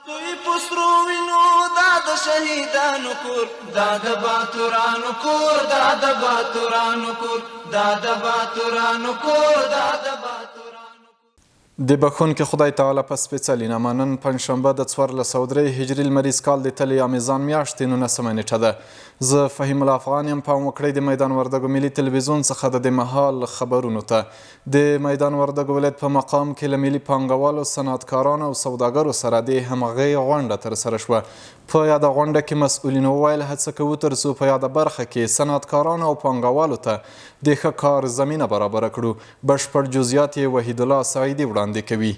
دوی پسرو وینو دا د شهیدانو کور دا د باتورانو کور دا د باتورانو کور دا د باتورانو کور دا د باتورانو د بخښونکي خدای تعالی په سپېڅلي نامه نن پنجشنبه د 1403 هجري لمریز کال د تلې میزان میاشتې 19 نیټه ده. زه فهیم الله افغان یم. پام وکړئ د میدان وردګو ملي تلویزیون څخه د مهال خبرونو ته. د میدان وردګو ولایت په مقام کې له ملي پانګوالو، صنعتکارانو او سوداګرو سره د همغږۍ غونډه ترسره شوه. په یاده غونډه کې مسؤلینو وویل هڅه کوو تر څو په یاده برخه کې صنعتکارانو او پانګوالو ته د ښه کار زمینه برابره کړو. بشپړ جزئیات یې وحید الله سعیدي وړاندې کوي.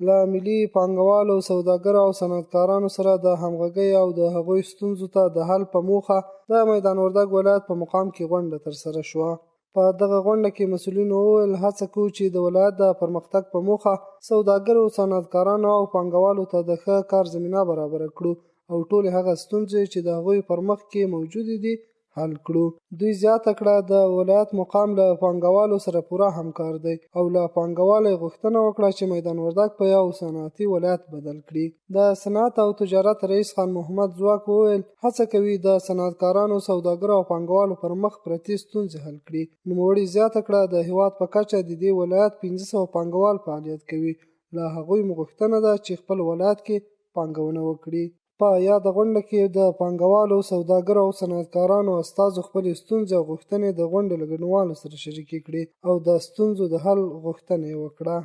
له ملي پانګوالو، سوداګرو او صنعتکارانو سره د همغږۍ او د هغوی ستونزو ته د حل په موخه د میدان وردګ ولایت په مقام کې غونډه ترسره شوه. په دغه غونډه کې مسؤلینو وویل هڅه کوو چې د ولایت د پرمختګ په موخه سوداګرو، صنعتکارانو او پانګوالو ته د ښه کار زمینه برابره کړو او ټولې هغه ستونزې چې د هغوی پر مخ کې موجودې دي حل کړو. دوی زیاته کړه د ولایت مقام له پانګوالو سره پوره همکار دی او له پانګوالو غوښتنه وکړه چې میدان وردګ په یو صنعتي ولایت بدل کړي. د صنعت او تجارت رئیس خان محمد ځواک وویل هڅه کوي د صنعتکارانو، سوداګرو او پانګوالو پر مخ پرتې ستونزې حل کړي. نوموړي زیاته کړه د هیواد په کچه د دې ولایت 1500 پانګوال فعالیت کوي. له هغوی مو غوښتنه ده چې خپل ولایت کې پانګونه وکړي. په یاده غونډه کې د پانګوالو، سوداګرو او صنعتکارانو استازو خپلې ستونزې او غوښتنې د غونډې له ګډونوالو سره شریکې کړې او د ستونزو د حل غوښتنه یې وکړه.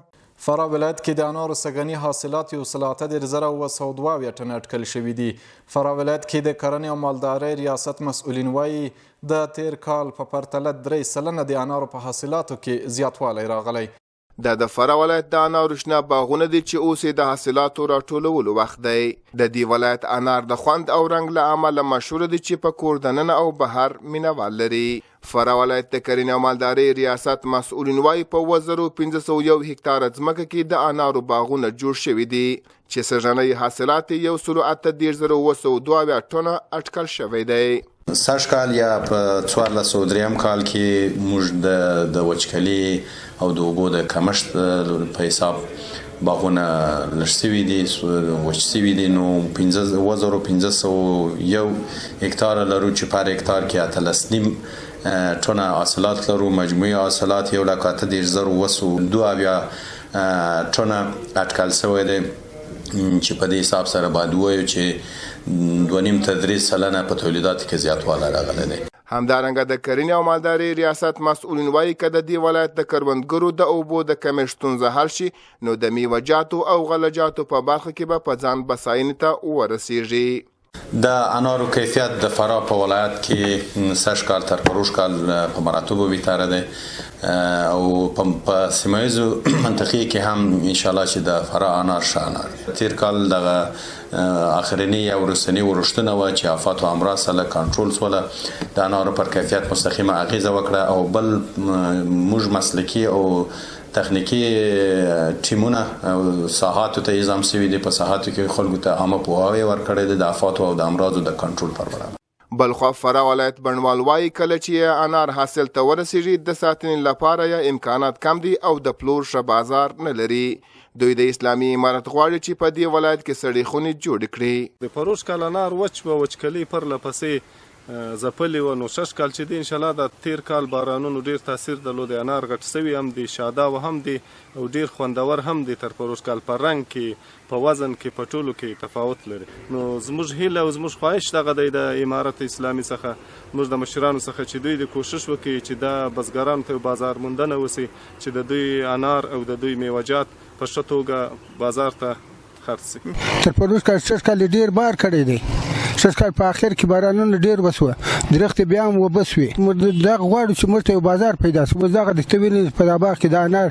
فراه ولایت کې د انارو سږني حاصلات 1,082 ټنه اټکل شوي دي. فراه ولایت کې د کرنې او مالدارۍ ریاست مسؤلین وایي د تیر کال په پرتله 3% د انارو په حاصلاتو کې زیاتوالی راغلی. د فراه ولایت د انارو شنه باغونه دي چې اوس د حاصلاتو راټولولو وخت دی. د دې ولایت انار د خوند او رنګ له امله مشهور دي چې په کور دننه او بهر مینوال لري. فراه ولایت د کرنې او مالدارۍ ریاست مسؤلین وایي په 1501 هکتاره ځمکه کې د انارو باغونه جوړ شوي دي چې سږنی حاصلات 1,38,202 ټنه اټکل شوی دی. سږ کال یا په 1403 کال کې موږ د وچکلي او د اوبو د کمښت په حساب باغونه لږ سوي دي، وچ سوي دي. نو 1501 هکتاره لرو چې پر هکتار کې 18.5 ټنه حاصلات لرو. مجموعي حاصلات 1,38,202 ټنه اټکل شوی دی چې په دې حساب سره باید ووایو چې 2.5-3% په تولیداتو کې زیاتوالی راغلی دی. همدارنګه د کرنې او مالدارۍ ریاست مسؤلین وایي که د دې ولایت د کروندګرو د اوبو د کمښت ستونزه حل شي نو د میوه‌جاتو او غله‌جاتو په برخه کې به په ځان بساینې ته ورسیږي. د انارو کیفیت د فراه په ولایت کې سږ کال تر پروش کال په مراتبو بهتره دی او په سیمه ییزو منطقې کې هم انشاءالله چې د فراه انار ښه انار. تیر کال دغه اخرنی یا وروستنی ورښتونه وه چې آفات او امراض سره کنټرول شوله، د انارو پر کیفیت مستقیمه اغیزه وکړه او بل موږ مسلکي او تخنیکی ټیمونه ساحاتو ته اعزام شوي دي. په ساحاتو کې خلکو ته عامه پوهاوی ورکړی دی د آفاتو او د امراضو د کنټرول پر وړاندې. بلخوا فراه ولایت بڼوال وایي کله چې انار حاصل ته ورسیږي د ساتنې لپاره یا امکانات کم دي او د پلور ښه بازار نه لري. دوی د اسلامي امارت غواړي چې په دې ولایت کې سړې خونې جوړې کړي. د پروش کال انار وچکلي پرله پسې ځپلي وه. نو شش کال چې دی انشاءالله د تیر کال بارانونو ډیر تاثیر درلود. انار غټ سوي هم دي، شاداو هم دي او ډیر خوندور هم دي. تر پروش کال په رنګ کې، په وزن کې، په ټولو کې تفاوت لري. نو زموږ هیله او زموږ خواهش دغه دی د امارت اسلامي څخه، موږ د مشرانو څخه چې دوی د کوشش وکړي چې د بزګرانو ته بازار موندنه وسي چې د دوی انار او د دوی میوه‌جات په ښه توګه بازار ته خرڅ شي. تر پروش کال شش کال ډیر بار کړی دی. شش کال په اخر کې بارانونه ډیر وسوه، درختې بیا هم وبسوي. دغه غواړو چې موږ ته یو بازار پیدا شي. اوس دغه درته وینې په دا باغ کې د انار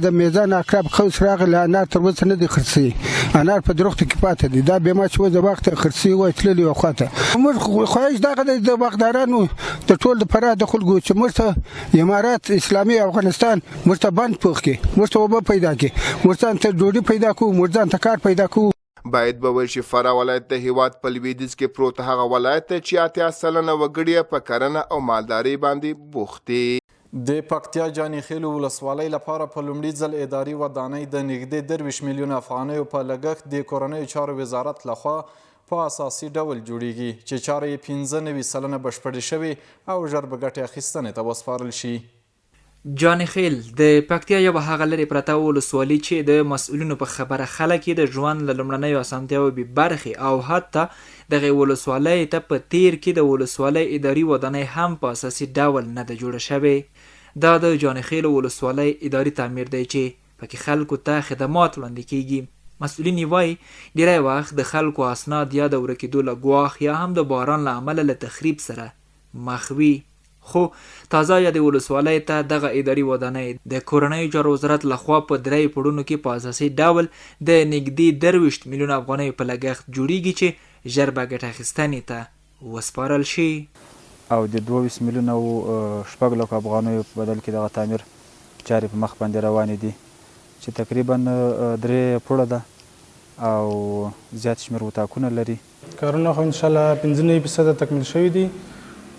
د میزان عقرب قوس راغلی، انار تر اوسه نه دی خرڅ شوي. انار په درختو کې پاتې دي. دا بیا چې اوس د باغ ته خرڅ شوي وای تللي یوه خوا ته. موږ خواهش دغه دی د باغدارانو د ټول د فراه د خلکو چې موږ ته امارت اسلامي افغانستان موږ ته بند پوخ کړي، موږ ته اوبه پیدا کړي، موږ ځان ته ډوډۍ پیدا کړو، موږ ځان ته کار پیدا کړو. باید به ویل شي فراه ولایت د هیواد په لویدیځ کې پروت هغه ولایت دی چې 80% وګړي په کرنه او مالدارۍ باندې بوخت دي. د پکتیا جاني خیل ولسوالۍ لپاره په لومړي ځل اداري ودانۍ د نږدې 23 میلیونه افغانیو په لګښت د کورنیو چارو وزارت لخوا په اساسي ډول جوړیږي چې چارې یې 95 سلنه بشپړې شوې او ژر به ګټې اخیستنې ته وسپارل شي. جاني خیل د پکتیا یوه هغه لرې پرته ولسوالي چې د مسؤلینو په خبره خلک یې د ژوند له لومړنیو اسانتیاوو بې برخې او حتی دغې ولسوالۍ ته په تیر کې د ولسوالۍ اداري ودانۍ هم په اساسي ډول نه ده جوړه شوې. دا د جاني خیل ولسوالۍ اداري تعمیر دی چې پکې خلکو ته خدمات وړاندې کیږي. مسؤلین یې وایي ډیری وخت د خلکو اسناد یا د ورکېدو له ګواښ یا هم د باران له امله له تخریب سره مخ وي. خو تازه یادې ولسوالۍ ته دغه اداري ودانۍ د کورنیو چارو وزارت لخوا په 3 پوړونو کې په اساسي ډول د نږدې 23 میلیونه افغانیو په لګښت جوړیږي چې ژر به ګټه اخیستنې ته وسپارل شي. او د 22 میلیونه او 6 لکو افغانیو په بدل کې دغه تعمیر چارې په مخ باندې روانې دي چې تقریبا 3 پوړه ده او زیات شمېر اتاقونه لري. کارونه خو انشاءالله 95% تکمیل شوي دي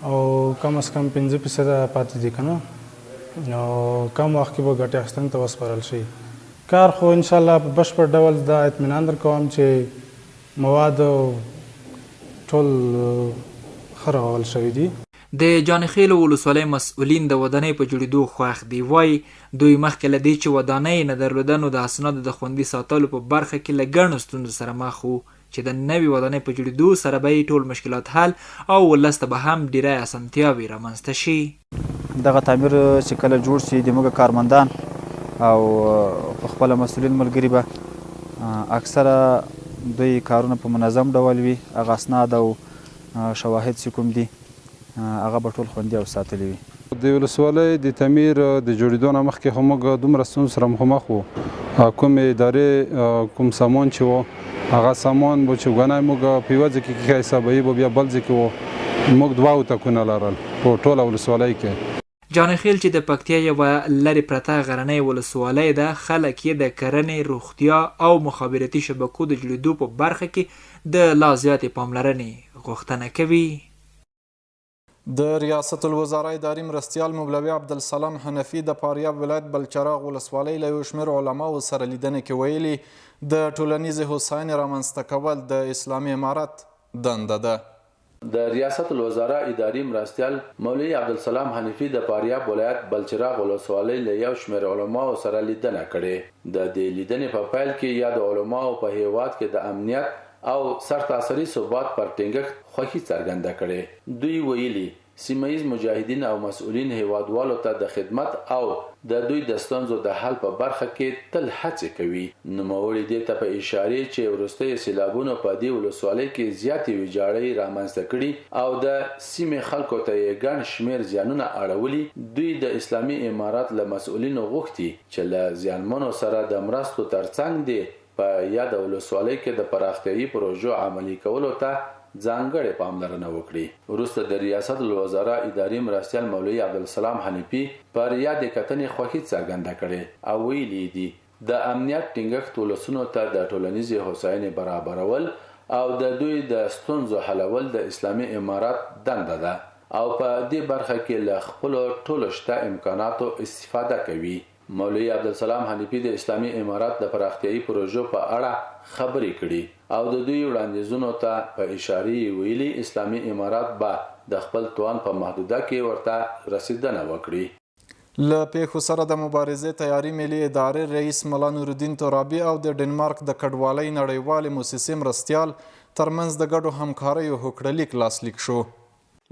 او کم از کم 5% پاتې دي که نه، نو کم وخت کې به ګټې اخیستنې ته وسپارل شي. کار خو انشاءالله په بشپړ ډول دا اطمینان درکوم چې مواد ټول ښه رغول شوي دي. د جاني خیل ولسوالۍ مسؤلین د ودانۍ په جوړېدو خوښ دي. وایي دوی مخکې له دې چې ودانۍ نه درلوده نو د اسنادو د خوندي ساتلو په برخه کې له ګڼو ستونزو سره مخ وو چې د نوې ودانۍ په جوړېدو سره به یې ټول مشکلات حل او ولس ته به هم ډیری اسانتیاوې رامنځته شي. دغه تعمیر چې کله جوړ شي د موږ کارمندان او په خپله مسؤلین ملګري به اکثره دوی کارونه په منظم ډول وي، هغه اسناد او شواهد چې کوم دي هغه به ټول خوندي او ساتلي وي. د ولسوالۍ د تعمیر د جوړېدو نه مخکې خو موږ دومره ستونزو سره مخامخ وو. کومې ادارې کوم سامان چې و هغه سامان به چې ګنی موږ په یوه ځای کې حسابوي به بیا بل ځای کې و. موږ 2 اتاقونه لرل په ټوله ولسوالۍ کې. جاني خیل چې د پکتیا یوه لرې پرته غرنۍ ولسوالۍ ده، خلک یې د کرنې، روغتیا او مخابراتي شبکو د جوړېدو په برخه کې د لا زیاتې پاملرنې غوښتنه کوي. د ریاست الوزرا اداري مرستیال مولوي عبدالسلام حنفي د فاریاب ولایت بلچراغ ولسوالۍ له یو شمېر علماو سره لیدنه کې ویلي د ټولنیزې هوساینې رامنځته کول د اسلامي امارت دنده ده. د ریاست الوزرا اداري مرستیال مولوي عبدالسلام حنفي د فاریاب ولایت بلچراغ ولسوالۍ له یو شمېر علماو سره لیدنه کړې. د دې لیدنې په پیل کې یا د علماو په هیواد کې د امنیت او سرتاسري ثبات پر ټینګښت خوښي څرګنده کړې. دوی ویلي سیمه ییز مجاهدین او مسؤلین هیوادوالو ته د خدمت او د دوی د ستونزو د حل په برخه کې تل هڅې کوي. نوموړي دې ته په اشارې چې وروستیو سیلابونو په دې ولسوالۍ کې زیاتې ویجاړۍ رامنځته کړي او د سیمې خلکو ته یې ګڼ شمېر زیانونه اړولي. دوی د اسلامي امارت له مسؤلینو غوښتي چې له زیانمنو سره د مرستو ترڅنګ دي په یاد ولسوالۍ کې د پراختیایي پروژو عملي کولو ته ځانګړې پاملرنه وکړي. وروسته د ریاست الوزرا اداري مرستیال مولوي عبدالسلام حنفي پر یادې کتنې خوښي څرګنده کړې او ویلي دي د امنیت ټینګښت ولسونو ته د ټولنیزې هوساینې برابرول او د دوی د ستونزو حلول د اسلامي امارت دنده ده او په دې برخه کې له خپلو ټولو شته امکاناتو استفاده کوي. مولوي عبدالسلام حنفي د اسلامي امارت د پراختیایي پروژو په اړه خبرې کړي او د دوی وړاندیزونو ته په اشارې ویلي اسلامي امارت به د خپل توان په محدوده کې ورته رسیدنه وکړي. له پیښو سره د مبارزې تیاري ملي ادارې رئیس ملا نورالدین ترابي او د ډنمارک د کډوالۍ نړیوالې موسسې مرستیال ترمنځ د ګډو همکاریو هوکړلیک لاسلیک شو.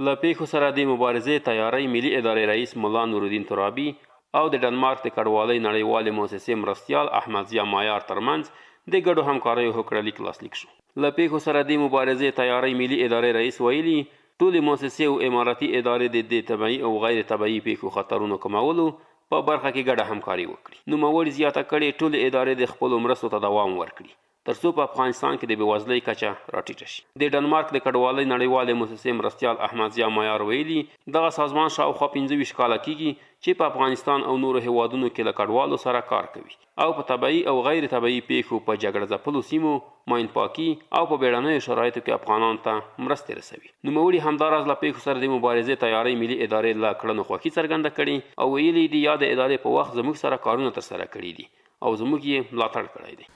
له پیښو سره د مبارزې تیاري ملي ادارې رئیس ملا نورالدین ترابي او د ډنمارک د کډوالۍ نړیوالې موسسې مرستیال احمد ضیا مایار ترمنځ د ګډو همکاریو هوکړلیک لاسلیک شو. له پیښو سره د مبارزې تیاري ملي ادارې رئیس ویلي ټولې موسسې او اماراتي ادارې د طبیعي او غیر طبیعي پیښو خطرونو کمولو په برخه کې ګډه همکاري وکړي. نوموړي زیاته کړې ټولې ادارې د خپلو مرستو ته دوام ورکړي ترڅو په افغانستان کې د بېوزلۍ کچه راټیټه شي. د ډنمارک د کډوالۍ نړیوالې موسسې مرستیال احمد ضیا معیار ویلي دغه سازمان شاوخوا 25 کاله کیږي چې په افغانستان او نورو هیوادونو کې له کډوالو سره کار کوي او په طبیعي او غیر طبیعي پیښو په جګړه ځپلو سیمو ماین پاکي او په بیړنیو شرایطو کې افغانانو ته مرستې رسوي. نوموړي همداراز له پیښو سره د مبارزې تیاری ملي ادارې له کړنو خوښي څرګنده کړې او ویلي دي یا د ادارې په وخت زموږ سره کارونه ترسره کړي دي او زموږ یې ملاتړ کړی دی.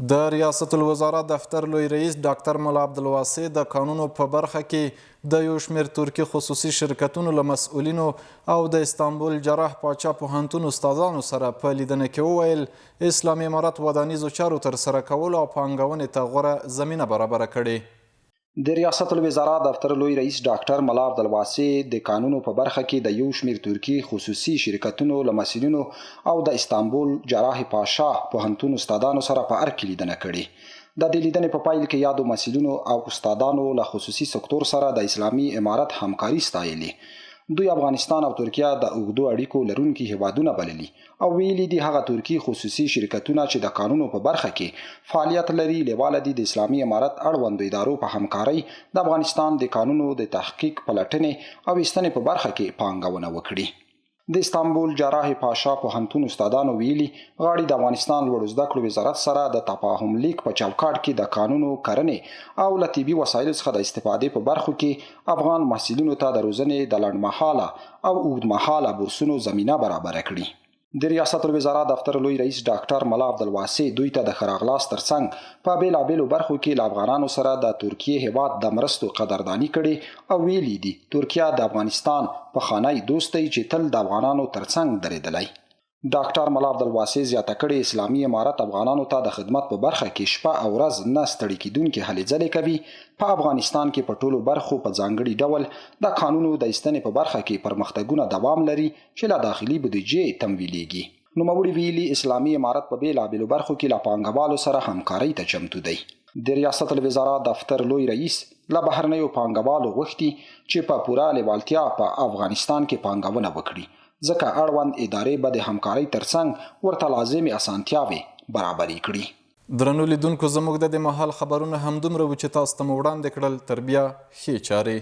د ریاست الوزرا دفتر لوی رئیس ډاکټر ملا عبدالواسع د قانونو په برخه کې د یو شمېر ترکي خصوصي شرکتونو له مسؤلینو او د استانبول جراح پاچا پوهنتون استادانو سره په لیدنه کې وویل اسلامي امارت ودانیزو چارو ترسره کولو او پانګونې ته غوره زمینه برابره کړې. د ریاست الوزرا دفتر لوی رئیس ډاکټر ملا عبدالواسع د قانونو په برخه کې د یو شمېر ترکي خصوصي شرکتونو له مسؤلینو او د استانبول جراح پاشا پوهنتون استادانو سره په ارګ کې لیدنه کړې. د دې لیدنې په پایل کې یادو مسؤلینو او استادانو له خصوصي سکتور سره د اسلامي امارت همکاري ستایلې. دوی افغانستان او ترکیه د اوږدو اړیکو لرونکي هیوادونه بللي او ویلي دي هغه ترکي خصوصي شرکتونه چې د قانونو په برخه کې فعالیت لري لیواله دي د اسلامي امارت اړوندو ادارو په همکارۍ د افغانستان د قانونو د تحقیق پلټنې او ایستنې په برخه کې پانګونه وکړي. د استانبول جراح پاشا پوهنتون استادانو ویلي غواړي د افغانستان لوړو زده کړو وزارت سره د تفاهم لیک په چوکاټ کې د قانونو کرنې او له طبي وسایلو څخه د استفادې په برخو کې افغان محصلینو ته د روزنې د لنډمهاله او اوږدمهاله بورسونو زمینه برابره کړي. د ریاست الوزرا دفتر لوی رئیس ډاکټر ملا عبدالواسع دوی ته د ښه راغلاست ترڅنګ په بېلابېلو برخو کې له افغانانو سره د ترکیې هیواد د مرستو قدرداني کړې او ویلي دي ترکیه د افغانستان پخوانی دوست دی چې تل د افغانانو ترڅنګ درېدلی. ډاکټر ملا عبدالواسع زیاته کړې اسلامي امارت افغانانو ته د خدمت په برخه کې شپه او ورځ نه ستړي کیدونکې هلې ځلې کوي. په افغانستان کې په ټولو برخو په ځانګړي ډول د قانونو د ایستنې په برخه کې پرمختګونه دوام لري چې له داخلي بودیجې تمویلیږي. نوموړي ویلي اسلامي امارت په بېلابېلو برخو کې له پانګوالو سره همکارۍ ته چمتو دی. د ریاست الوزرا دفتر لوی رئیس له بهرنیو پانګوالو غوښتي چې په پوره لیوالتیا په افغانستان کې پانګونه وکړي ځکه اړوند ادارې به د همکارۍ ترڅنګ ورته لازمې اسانتیاوې برابرې کړي. درنو لیدونکو زموږ د دې مهال خبرونه همدومره وو چې تاسو ته مو وړاندې کړل. تر بیا ښې چارې.